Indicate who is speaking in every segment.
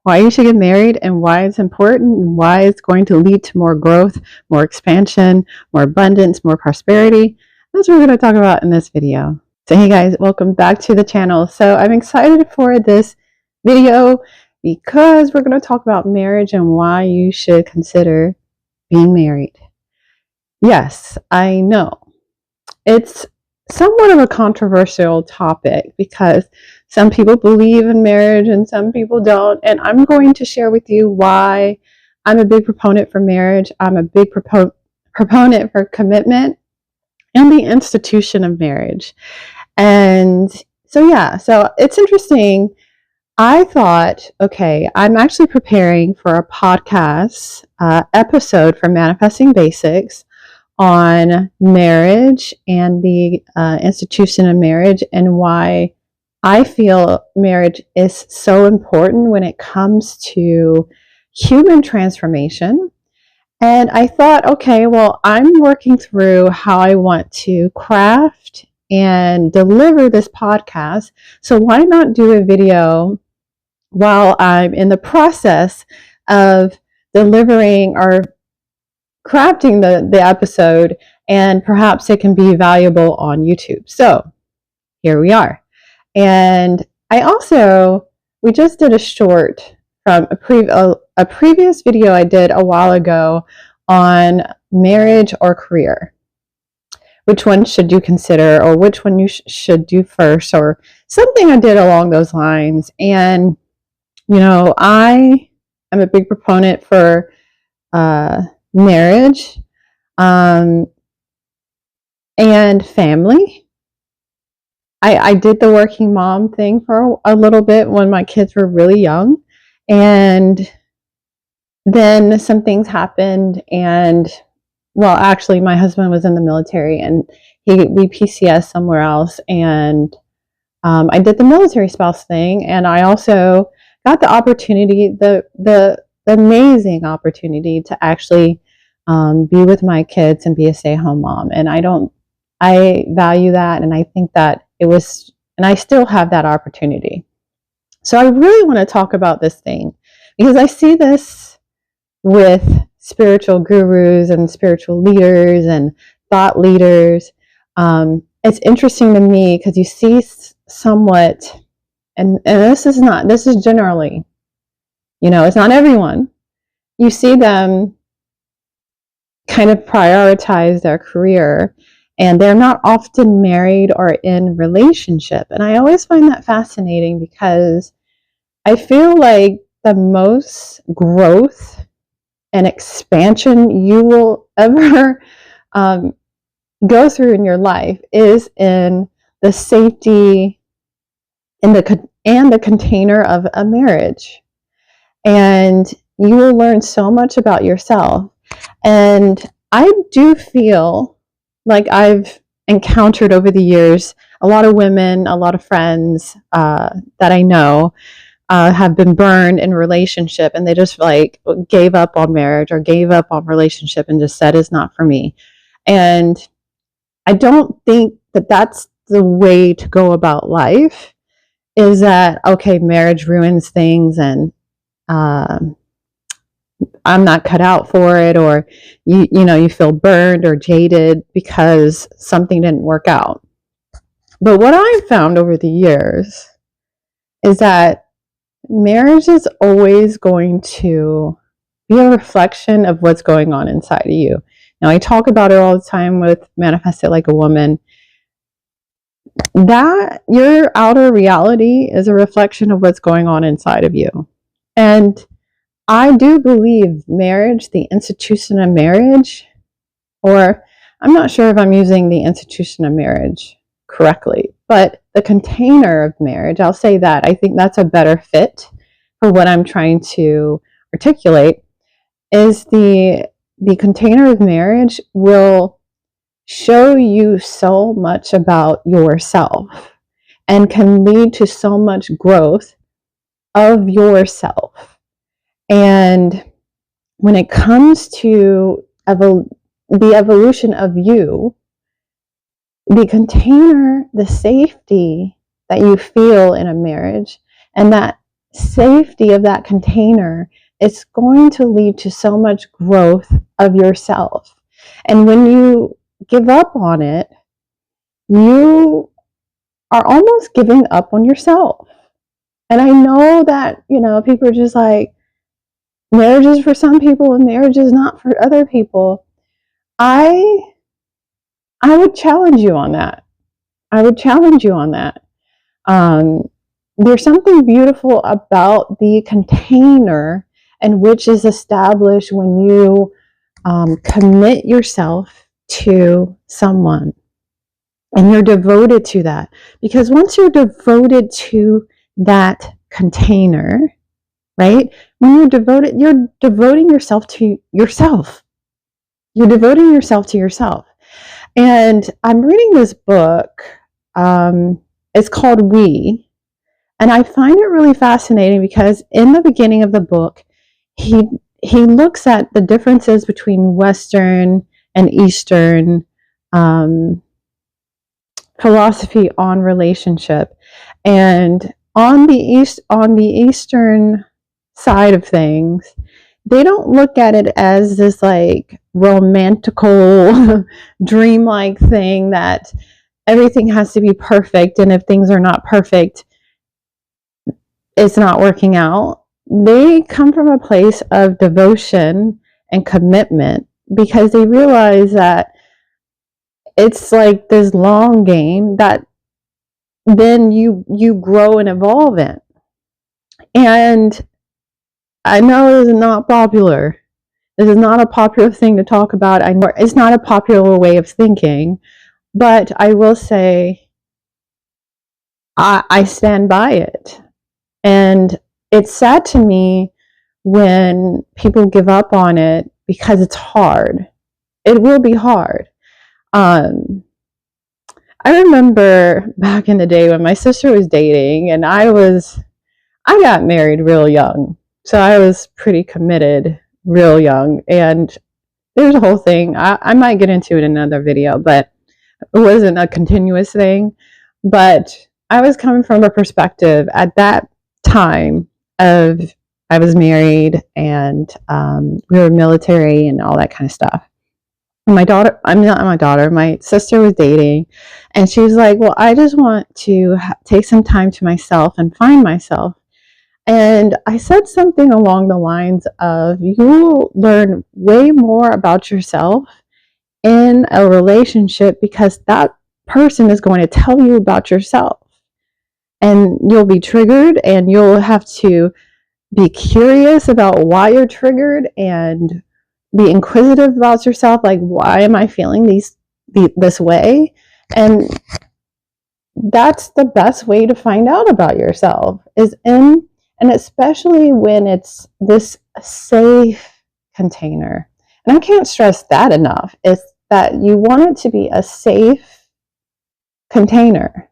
Speaker 1: why you should get married and why it's important and why it's going to lead to more growth, more expansion, more abundance, more prosperity. That's what we're going to talk about in this video. So hey guys, welcome back to the channel. So I'm excited for this video because we're going to talk about marriage and why you should consider being married. Yes, I know. It's somewhat of a controversial topic because some people believe in marriage and some people don't. And I'm going to share with you why I'm a big proponent for marriage. I'm a big proponent for commitment and the institution of marriage. And so it's interesting. I thought, okay, I'm actually preparing for a podcast episode for Manifesting Basics on marriage and the institution of marriage and why I feel marriage is so important when it comes to human transformation. And I thought, okay, well, I'm working through how I want to craft and deliver this podcast. So why not do a video while I'm in the process of delivering or crafting the episode, and perhaps it can be valuable on YouTube. So here we are. And we just did a short from a previous video I did a while ago on marriage or career. Which one should you consider, or which one you should do first, or something I did along those lines. And, you know, I am a big proponent for marriage and family. I did the working mom thing for a little bit when my kids were really young, and then some things happened, and well, actually my husband was in the military and we PCS somewhere else, and I did the military spouse thing, and I also got the opportunity, the amazing opportunity to actually be with my kids and be a stay-at-home mom. And I value that, and I think that and I still have that opportunity. So I really want to talk about this thing because I see this with spiritual gurus and spiritual leaders and thought leaders. It's interesting to me because you see somewhat, and this is generally, you know, it's not everyone. You see them kind of prioritize their career, and they're not often married or in relationship. And I always find that fascinating because I feel like the most growth and expansion you will ever go through in your life is in the safety and the container of a marriage. And you will learn so much about yourself. And I do feel like I've encountered over the years a lot of women, a lot of friends that I know have been burned in relationship, and they just like gave up on marriage or gave up on relationship and just said it's not for me. And I don't think that that's the way to go about life, is that, okay, marriage ruins things and I'm not cut out for it, or you feel burned or jaded because something didn't work out. But what I've found over the years is that marriage is always going to be a reflection of what's going on inside of you. Now, I talk about it all the time with Manifest It Like a Woman, that your outer reality is a reflection of what's going on inside of you. And I do believe marriage, the institution of marriage, or I'm not sure if I'm using the institution of marriage correctly, but the container of marriage, I'll say that. I think that's a better fit for what I'm trying to articulate, is the container of marriage will show you so much about yourself and can lead to so much growth of yourself. And when it comes to the evolution of you, the container, the safety that you feel in a marriage, and that safety of that container, it's going to lead to so much growth of yourself. And when you give up on it, you are almost giving up on yourself. And I know that, people are just like, marriage is for some people and marriage is not for other people. I would challenge you on that. There's something beautiful about the container and which is established when you commit yourself to someone and you're devoted to that. Because once you're devoted to that container, right? When you're devoting yourself to yourself. You're devoting yourself to yourself. And I'm reading this book. It's called We. And I find it really fascinating because in the beginning of the book, he looks at the differences between Western and Eastern philosophy on relationship. And on the Eastern side of things, they don't look at it as this like romantical dreamlike thing that everything has to be perfect, and if things are not perfect, it's not working out. They come from a place of devotion and commitment because they realize that it's like this long game that then you grow and evolve in. And I know this is not popular. This is not a popular thing to talk about. I know it's not a popular way of thinking, but I will say I stand by it. And it's sad to me when people give up on it because it's hard. It will be hard. I remember back in the day when my sister was dating and I got married real young. So I was pretty committed real young. And there's a whole thing. I might get into it in another video, but it wasn't a continuous thing. But I was coming from a perspective at that time of I was married and we were military and all that kind of stuff. My sister was dating, and she was like, well, I just want to take some time to myself and find myself. And I said something along the lines of, you will learn way more about yourself in a relationship because that person is going to tell you about yourself. And you'll be triggered and you'll have to be curious about why you're triggered and be inquisitive about yourself. Like, why am I feeling this way? And that's the best way to find out about yourself and especially when it's this safe container. And I can't stress that enough. It's that you want it to be a safe container.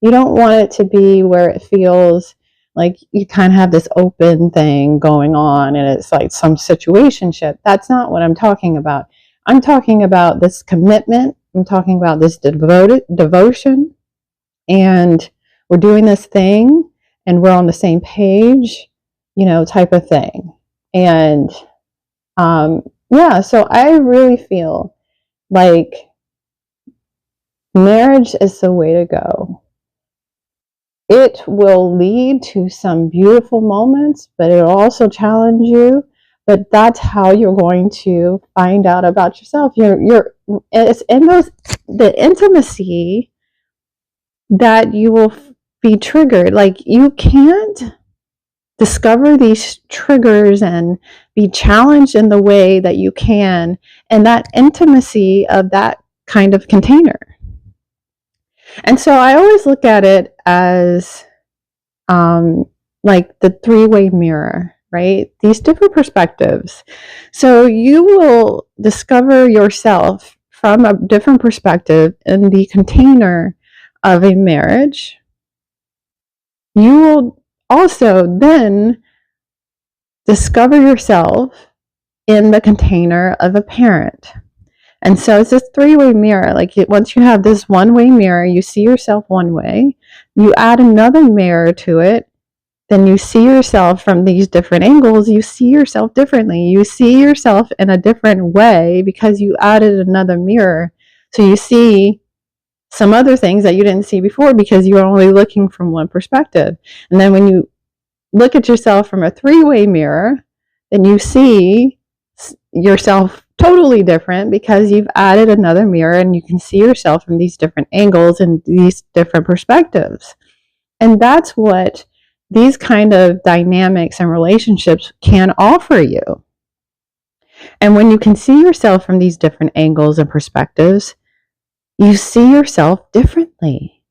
Speaker 1: You don't want it to be where it feels like you kind of have this open thing going on and it's like some situationship. That's not what I'm talking about. I'm talking about this commitment. I'm talking about this devotion. And we're doing this thing and we're on the same page, type of thing. And so I really feel like marriage is the way to go. It will lead to some beautiful moments, but it'll also challenge you. But that's how you're going to find out about yourself. It's in the intimacy that you will be triggered. Like, you can't discover these triggers and be challenged in the way that you can in that intimacy of that kind of container. And so I always look at it as like the three-way mirror, right? These different perspectives. So you will discover yourself from a different perspective in the container of a marriage. You will also then discover yourself in the container of a parent. And so it's this three-way mirror. Like, once you have this one-way mirror, you see yourself one way. You add another mirror to it, then you see yourself from these different angles. You see yourself differently. You see yourself in a different way because you added another mirror. So you see some other things that you didn't see before because you were only looking from one perspective. And then when you look at yourself from a three-way mirror, then you see yourself totally different because you've added another mirror and you can see yourself from these different angles and these different perspectives. And that's what these kind of dynamics and relationships can offer you. And when you can see yourself from these different angles and perspectives, you see yourself differently.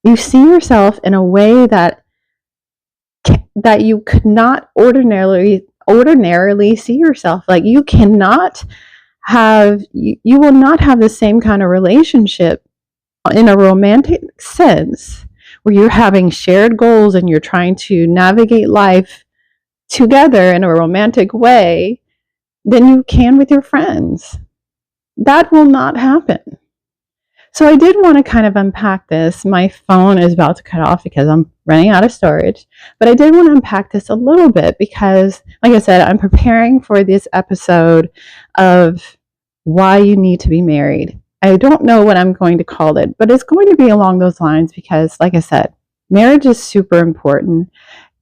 Speaker 1: You see yourself in a way that you could not ordinarily see yourself. Like you cannot have, you will not have the same kind of relationship in a romantic sense where you're having shared goals and you're trying to navigate life together in a romantic way than you can with your friends. That will not happen. So I did want to kind of unpack this. My phone is about to cut off because I'm running out of storage, but I did want to unpack this a little bit because, like I said, I'm preparing for this episode of why you need to be married. I don't know what I'm going to call it, but it's going to be along those lines because, like I said, marriage is super important.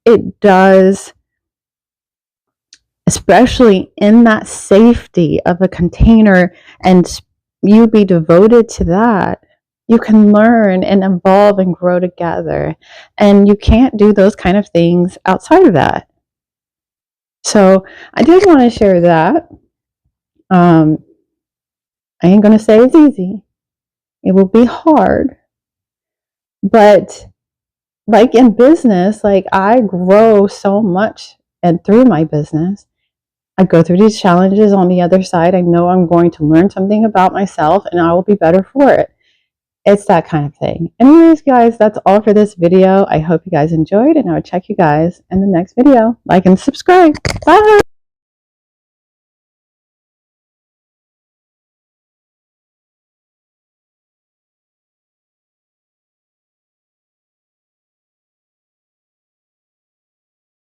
Speaker 1: It does, especially in that safety of a container and you be devoted to that, you can learn and evolve and grow together. And you can't do those kind of things outside of that. So I did want to share that. I ain't going to say it's easy. It will be hard. But like in business, like I grow so much and through my business. I go through these challenges on the other side. I know I'm going to learn something about myself and I will be better for it. It's that kind of thing. Anyways, guys, that's all for this video. I hope you guys enjoyed and I will check you guys in the next video. Like and subscribe. Bye.